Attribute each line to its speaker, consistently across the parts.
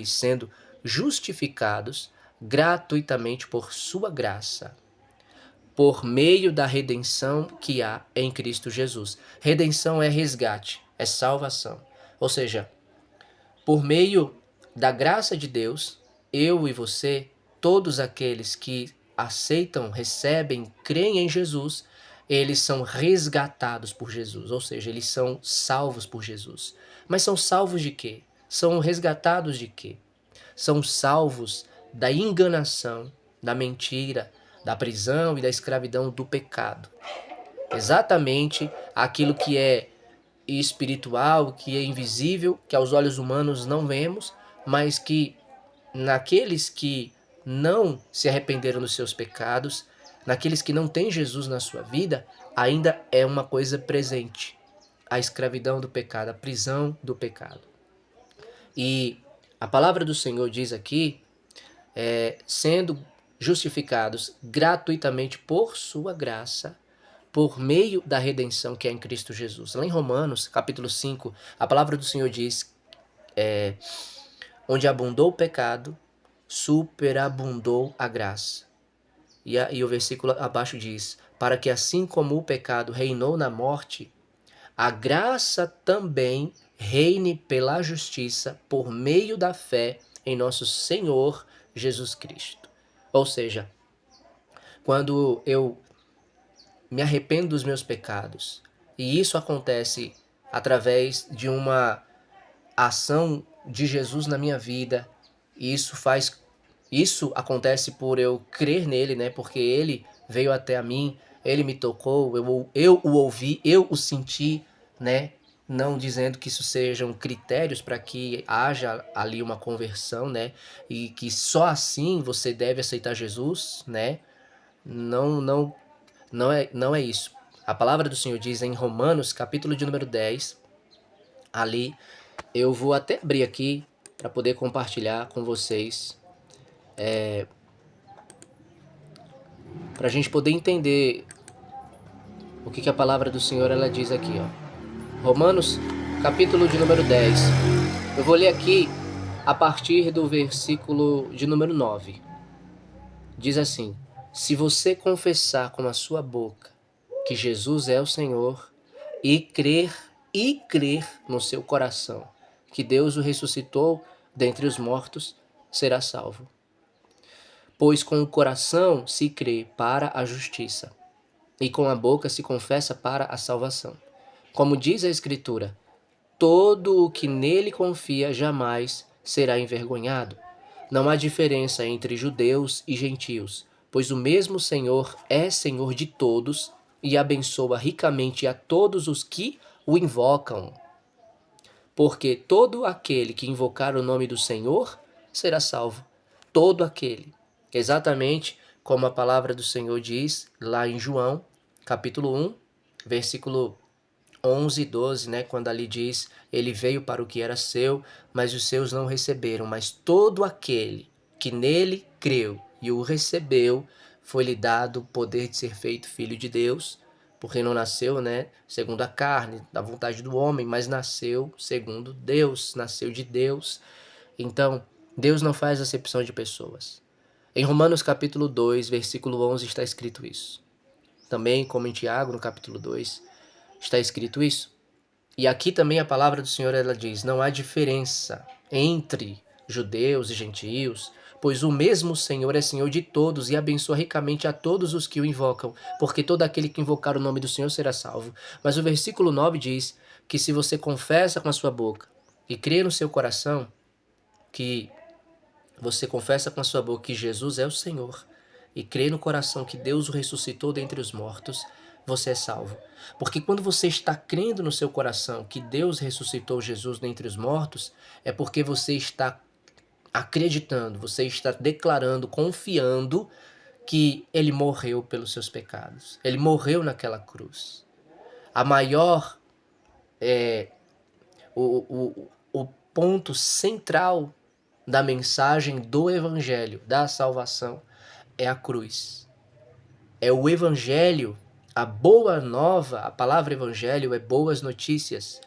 Speaker 1: sendo justificados gratuitamente por sua graça, por meio da redenção que há em Cristo Jesus. Redenção é resgate, é salvação. Ou seja, por meio da graça de Deus, eu e você, todos aqueles que aceitam, recebem, creem em Jesus, eles são resgatados por Jesus, ou seja, eles são salvos por Jesus. Mas são salvos de quê? São resgatados de quê? São salvos da enganação, da mentira, da prisão e da escravidão do pecado. Exatamente aquilo que é espiritual, que é invisível, que aos olhos humanos não vemos, mas que naqueles que não se arrependeram dos seus pecados, naqueles que não têm Jesus na sua vida, ainda é uma coisa presente. A escravidão do pecado, a prisão do pecado. E a palavra do Senhor diz aqui, sendo justificados gratuitamente por sua graça, por meio da redenção que é em Cristo Jesus. Lá em Romanos, capítulo 5, a palavra do Senhor diz, onde abundou o pecado, superabundou a graça. E o versículo abaixo diz, para que assim como o pecado reinou na morte, a graça também reine pela justiça por meio da fé em nosso Senhor Jesus Cristo. Ou seja, quando eu me arrependo dos meus pecados, e isso acontece através de uma ação de Jesus na minha vida, e isso acontece por eu crer nele, né? Porque ele veio até a mim, ele me tocou, eu o ouvi, eu o senti, né? Não dizendo que isso sejam critérios para que haja ali uma conversão, né? E que só assim você deve aceitar Jesus, né? Não é isso. A palavra do Senhor diz em Romanos, capítulo de número 10, ali, eu vou até abrir aqui para poder compartilhar com vocês, para a gente poder entender o que a palavra do Senhor ela diz aqui, ó. Romanos, capítulo de número 10. Eu vou ler aqui a partir do versículo de número 9. Diz assim: se você confessar com a sua boca que Jesus é o Senhor e crer no seu coração que Deus o ressuscitou dentre os mortos, será salvo. Pois com o coração se crê para a justiça, e com a boca se confessa para a salvação. Como diz a Escritura, todo o que nele confia jamais será envergonhado. Não há diferença entre judeus e gentios, pois o mesmo Senhor é Senhor de todos e abençoa ricamente a todos os que o invocam. Porque todo aquele que invocar o nome do Senhor será salvo. Todo aquele. Exatamente como a palavra do Senhor diz lá em João, capítulo 1, versículo 11 e 12, né, quando ali diz, ele veio para o que era seu, mas os seus não receberam, mas todo aquele que nele creu e o recebeu, foi-lhe dado o poder de ser feito filho de Deus, porque não nasceu, né, segundo a carne, da vontade do homem, mas nasceu segundo Deus, nasceu de Deus. Então, Deus não faz acepção de pessoas. Em Romanos capítulo 2, versículo 11 está escrito isso. Também, como em Tiago, no capítulo 2, está escrito isso. E aqui também a palavra do Senhor ela diz, não há diferença entre judeus e gentios, pois o mesmo Senhor é Senhor de todos e abençoa ricamente a todos os que o invocam, porque todo aquele que invocar o nome do Senhor será salvo. Mas o versículo 9 diz que se você confessa com a sua boca e crê no seu coração, que você confessa com a sua boca que Jesus é o Senhor e crê no coração que Deus o ressuscitou dentre os mortos, você é salvo. Porque quando você está crendo no seu coração que Deus ressuscitou Jesus dentre os mortos, é porque você está acreditando, você está declarando, confiando que ele morreu pelos seus pecados. Ele morreu naquela cruz. A maior, o ponto central da mensagem do evangelho, da salvação, é a cruz. É o evangelho, a boa nova, a palavra evangelho é boas notícias.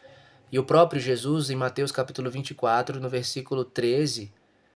Speaker 1: E o próprio Jesus, em Mateus capítulo 24, no versículo 13,